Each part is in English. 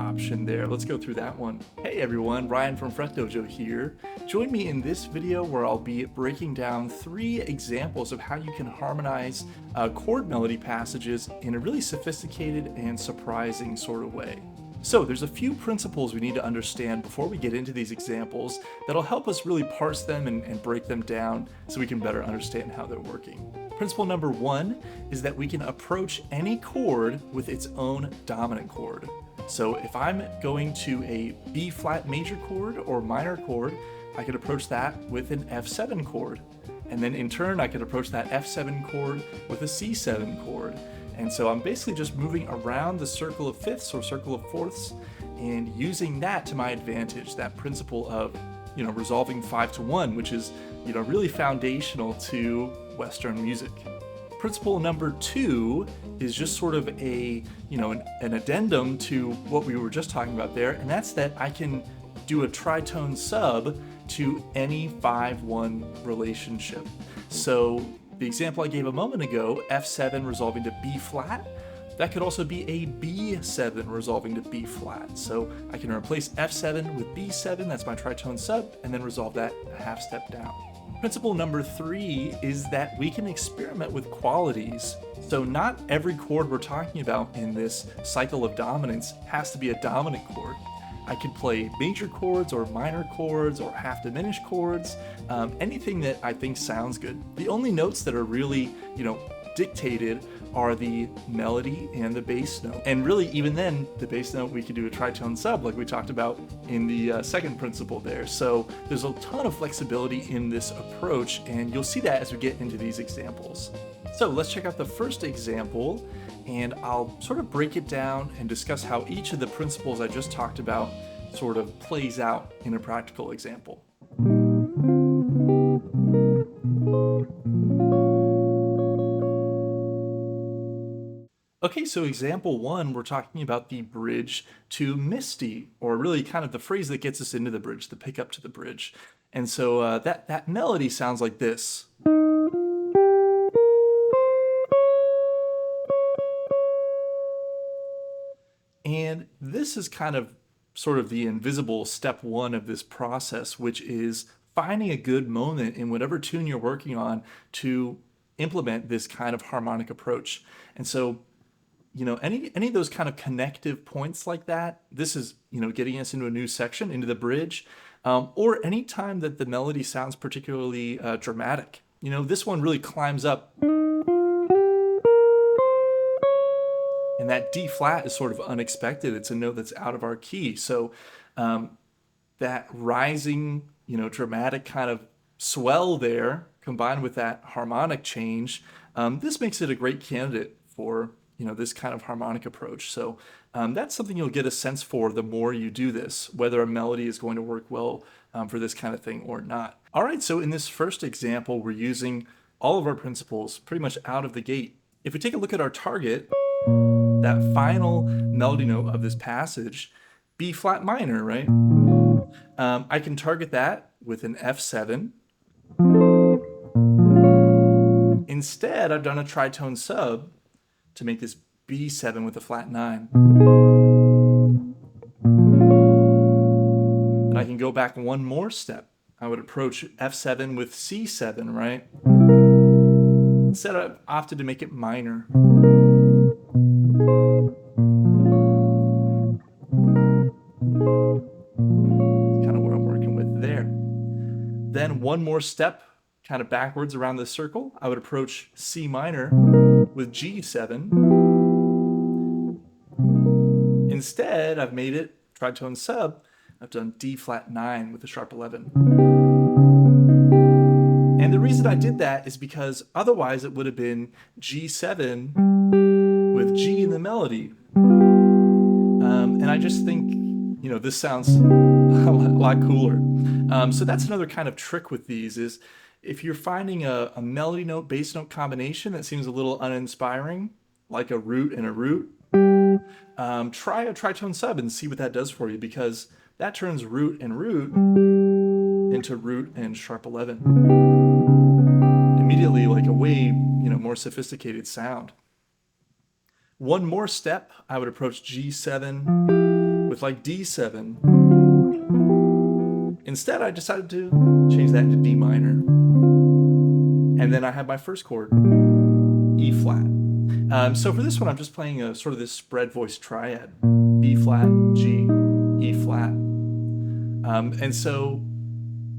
option there. Let's go through that one. Hey everyone, Ryan from Fret Dojo here. Join me in this video where I'll be breaking down 3 examples of how you can harmonize chord melody passages in a really sophisticated and surprising sort of way. So there's a few principles we need to understand before we get into these examples that'll help us really parse them and break them down so we can better understand how they're working. Principle number 1 is that we can approach any chord with its own dominant chord. So if I'm going to a B flat major chord or minor chord, I could approach that with an F7 chord. And then in turn, I could approach that F7 chord with a C7 chord. And so I'm basically just moving around the circle of fifths or circle of fourths and using that to my advantage, that principle of, resolving 5 to 1, which is, really foundational to Western music. Principle number 2 is just sort of an addendum to what we were just talking about there, and that's that I can do a tritone sub to any 5-1 relationship. So the example I gave a moment ago, F7 resolving to B flat, that could also be a B7 resolving to B flat. So I can replace F7 with B7, that's my tritone sub, and then resolve that a half step down. Principle number 3 is that we can experiment with qualities. So not every chord we're talking about in this cycle of dominance has to be a dominant chord. I could play major chords or minor chords or half diminished chords, anything that I think sounds good. The only notes that are really, dictated are the melody and the bass note. And really, even then, the bass note, we could do a tritone sub like we talked about in the second principle there. So there's a ton of flexibility in this approach, and you'll see that as we get into these examples. So let's check out the first example, and I'll sort of break it down and discuss how each of the principles I just talked about sort of plays out in a practical example. Okay, so example 1, we're talking about the bridge to Misty, or really kind of the phrase that gets us into the bridge, the pickup to the bridge. And so that melody sounds like this. And this is kind of sort of the invisible step 1 of this process, which is finding a good moment in whatever tune you're working on to implement this kind of harmonic approach. And so any of those kind of connective points like that, this is, getting us into a new section, into the bridge, or any time that the melody sounds particularly dramatic. This one really climbs up. And that D flat is sort of unexpected. It's a note that's out of our key. So that rising, dramatic kind of swell there, combined with that harmonic change, this makes it a great candidate for this kind of harmonic approach. So that's something you'll get a sense for the more you do this, whether a melody is going to work well for this kind of thing or not. All right, so in this first example, we're using all of our principles pretty much out of the gate. If we take a look at our target, that final melody note of this passage, B flat minor, right? I can target that with an F7. Instead, I've done a tritone sub to make this B7 with a flat 9. And I can go back one more step. I would approach F7 with C7, right? Instead, I've opted to make it minor. Kind of what I'm working with there. Then one more step, kind of backwards around the circle, I would approach C minor with G7. Instead, I've made it tritone sub. I've done D flat 9 with a sharp 11. And the reason I did that is because otherwise it would have been G7 with G in the melody. And I just think, this sounds a lot cooler. So that's another kind of trick with these is if you're finding a melody note, bass note combination that seems a little uninspiring, like a root and a root, try a tritone sub and see what that does for you, because that turns root and root into root and sharp 11. Immediately, like a way, more sophisticated sound. One more step, I would approach G7 with like D7. Instead, I decided to change that into D minor. And then I have my first chord, E flat. So for this one, I'm just playing a sort of this spread voice triad, B flat, G, E flat. And so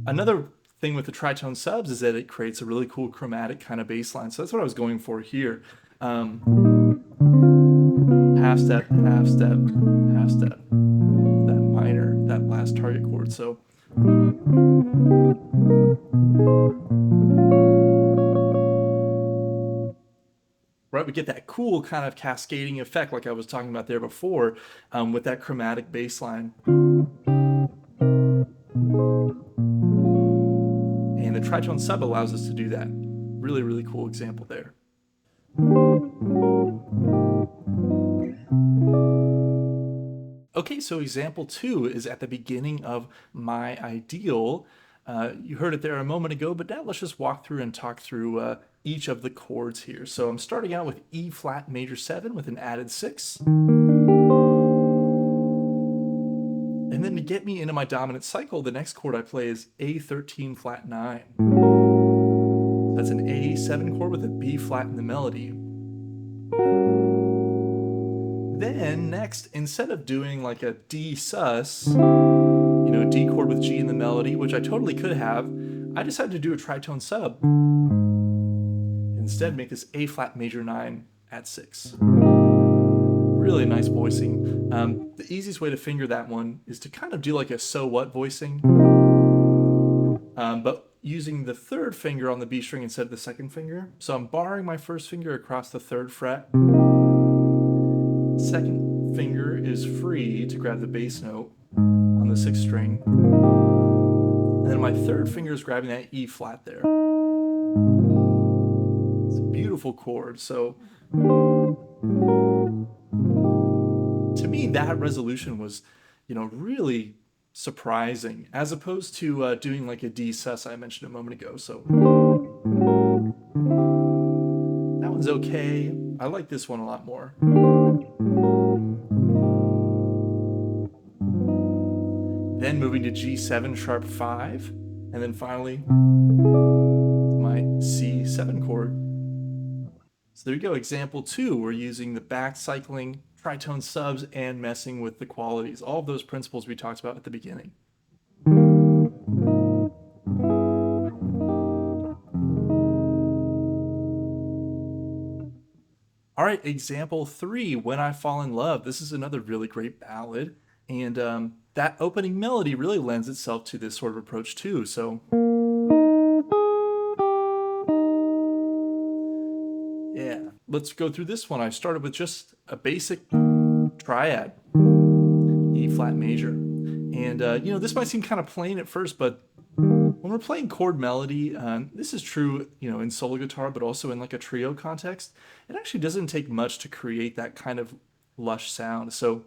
another thing with the tritone subs is that it creates a really cool chromatic kind of bass line. So that's what I was going for here. Half step, half step, half step. That minor, that last target chord. So right, we get that cool kind of cascading effect like I was talking about there before, with that chromatic bass line. And the tritone sub allows us to do that. Really, really cool example there. Okay, so example 2 is at the beginning of my ideal. You heard it there a moment ago, but now let's just walk through and talk through each of the chords here. So I'm starting out with E flat major 7 with an added 6. And then to get me into my dominant cycle, the next chord I play is A13 flat 9. That's an A7 chord with a B flat in the melody. Then next, instead of doing like a D sus, a D chord with G in the melody, which I totally could have, I decided to do a tritone sub. Instead, make this A flat major 9 at 6. Really nice voicing. The easiest way to finger that one is to kind of do like a so what voicing, but using the third finger on the B string instead of the second finger. So I'm barring my first finger across the 3rd fret. Second finger is free to grab the bass note on the 6th string. And then my 3rd finger is grabbing that E flat there. It's a beautiful chord. So to me, that resolution was, really surprising, as opposed to doing like a D sus I mentioned a moment ago. So that one's okay. I like this one a lot more. Then moving to G7 sharp 5, and then finally my C7 chord. So there you go, example 2. We're using the back cycling, tritone subs, and messing with the qualities. All of those principles we talked about at the beginning. All right, example 3, When I Fall in Love. This is another really great ballad, and that opening melody really lends itself to this sort of approach too. So yeah, let's go through this one. I started with just a basic triad, E flat major. And this might seem kind of plain at first, but when we're playing chord melody, this is true, in solo guitar, but also in like a trio context, it actually doesn't take much to create that kind of lush sound. So,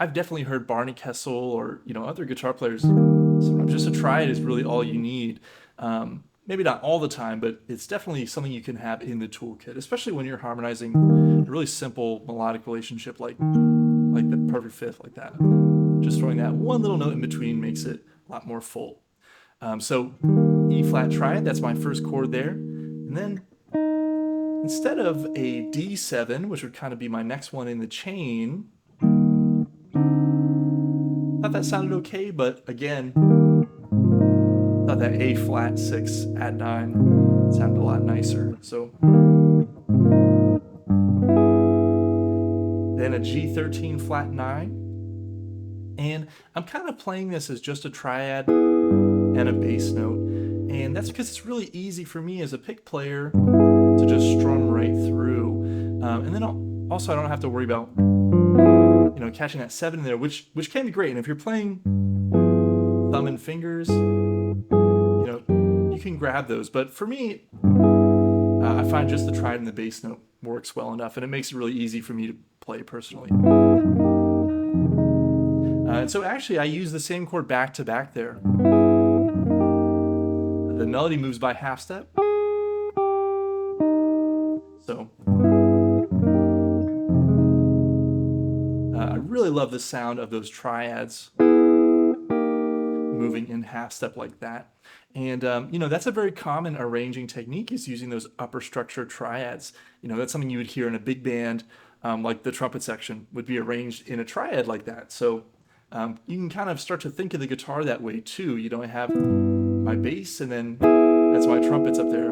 I've definitely heard Barney Kessel or, other guitar players, sometimes just a triad is really all you need. Maybe not all the time, but it's definitely something you can have in the toolkit, especially when you're harmonizing a really simple melodic relationship like the perfect fifth, like that. Just throwing that one little note in between makes it a lot more full. So E flat triad, that's my first chord there. And then instead of a D7, which would kind of be my next one in the chain, thought that sounded okay, but again, thought that A flat 6 at 9 sounded a lot nicer. So then a G13 flat 9. And I'm kind of playing this as just a triad and a bass note. And that's because it's really easy for me as a pick player to just strum right through. And then also I don't have to worry about, catching that 7 in there, which can be great. And if you're playing thumb and fingers, you can grab those. But for me, I find just the triad and the bass note works well enough, and it makes it really easy for me to play personally. And so actually I use the same chord back to back there. The melody moves by half step. So I really really love the sound of those triads moving in half step like that. And, that's a very common arranging technique, is using those upper structure triads. That's something you would hear in a big band, like the trumpet section would be arranged in a triad like that. So you can kind of start to think of the guitar that way too. I have my bass, and then that's my trumpets up there.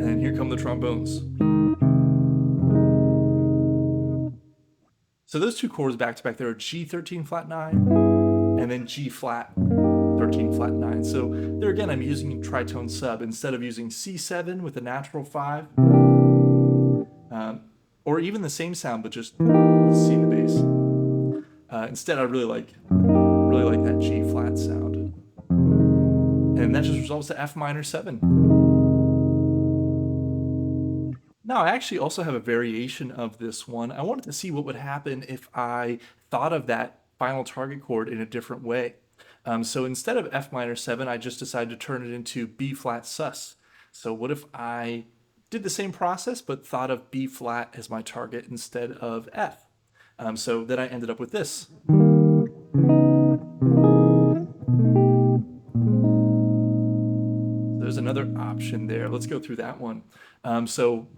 And here come the trombones. So those two chords back to back there are G13 flat 9 and then G flat 13 flat 9. So there again, I'm using tritone sub instead of using C7 with a natural 5, or even the same sound but just with C in the bass. Instead, I really like that G flat sound, and that just resolves to F minor 7. Now, I actually also have a variation of this one. I wanted to see what would happen if I thought of that final target chord in a different way. So instead of F minor 7, I just decided to turn it into B flat sus. So what if I did the same process but thought of B flat as my target instead of F? So then I ended up with this. There's another option there. Let's go through that one. So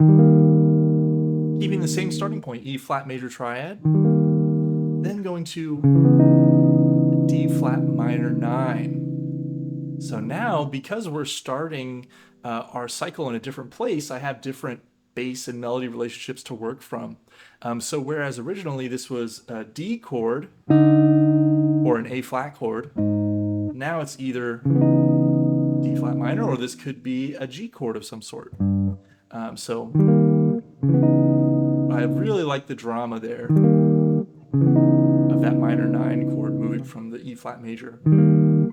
keeping the same starting point, E flat major triad, then going to D flat minor 9. So now, because we're starting our cycle in a different place, I have different bass and melody relationships to work from. So whereas originally this was a D chord or an A flat chord, now it's either D flat minor, or this could be a G chord of some sort. So I really like the drama there of that minor 9 chord moving from the E flat major. And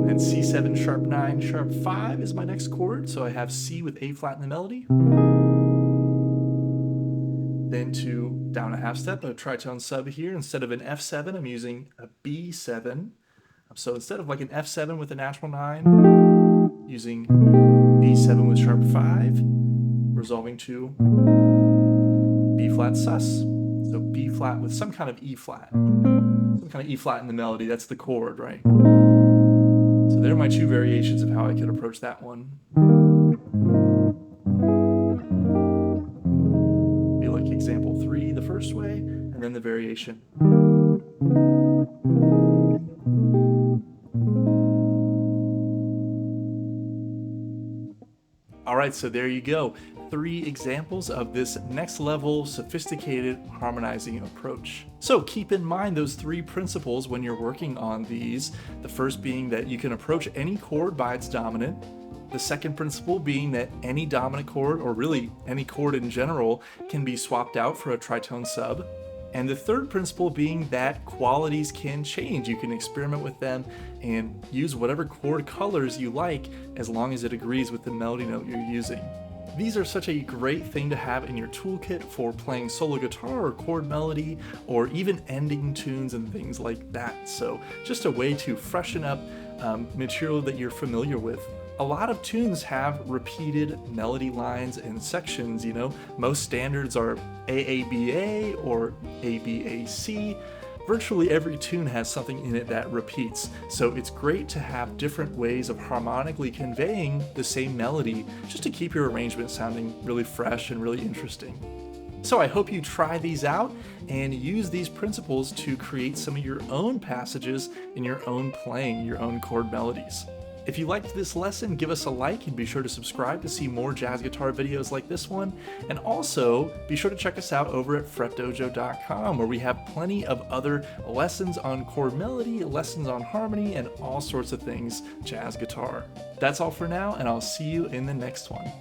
then C7 sharp 9 sharp 5 is my next chord, so I have C with A flat in the melody. Then to down a half step, a tritone sub here. Instead of an F7, I'm using a B7. So instead of like an F7 with a natural 9, using B7 with sharp 5, resolving to B flat sus. So B flat with some kind of E flat. Some kind of E flat in the melody, that's the chord, right? So there are my two variations of how I could approach that one. Be like example 3 the first way, and then the variation. All right, so there you go. 3 examples of this next level sophisticated harmonizing approach. So keep in mind those 3 principles when you're working on these. The first being that you can approach any chord by its dominant. The second principle being that any dominant chord, or really any chord in general, can be swapped out for a tritone sub. And the third principle being that qualities can change. You can experiment with them and use whatever chord colors you like as long as it agrees with the melody note you're using. These are such a great thing to have in your toolkit for playing solo guitar or chord melody, or even ending tunes and things like that. So just a way to freshen up material that you're familiar with. A lot of tunes have repeated melody lines and sections, Most standards are AABA or ABAC. Virtually every tune has something in it that repeats, so it's great to have different ways of harmonically conveying the same melody just to keep your arrangement sounding really fresh and really interesting. So I hope you try these out and use these principles to create some of your own passages in your own playing, your own chord melodies. If you liked this lesson, give us a like and be sure to subscribe to see more jazz guitar videos like this one. And also, be sure to check us out over at FretDojo.com, where we have plenty of other lessons on chord melody, lessons on harmony, and all sorts of things jazz guitar. That's all for now, and I'll see you in the next one.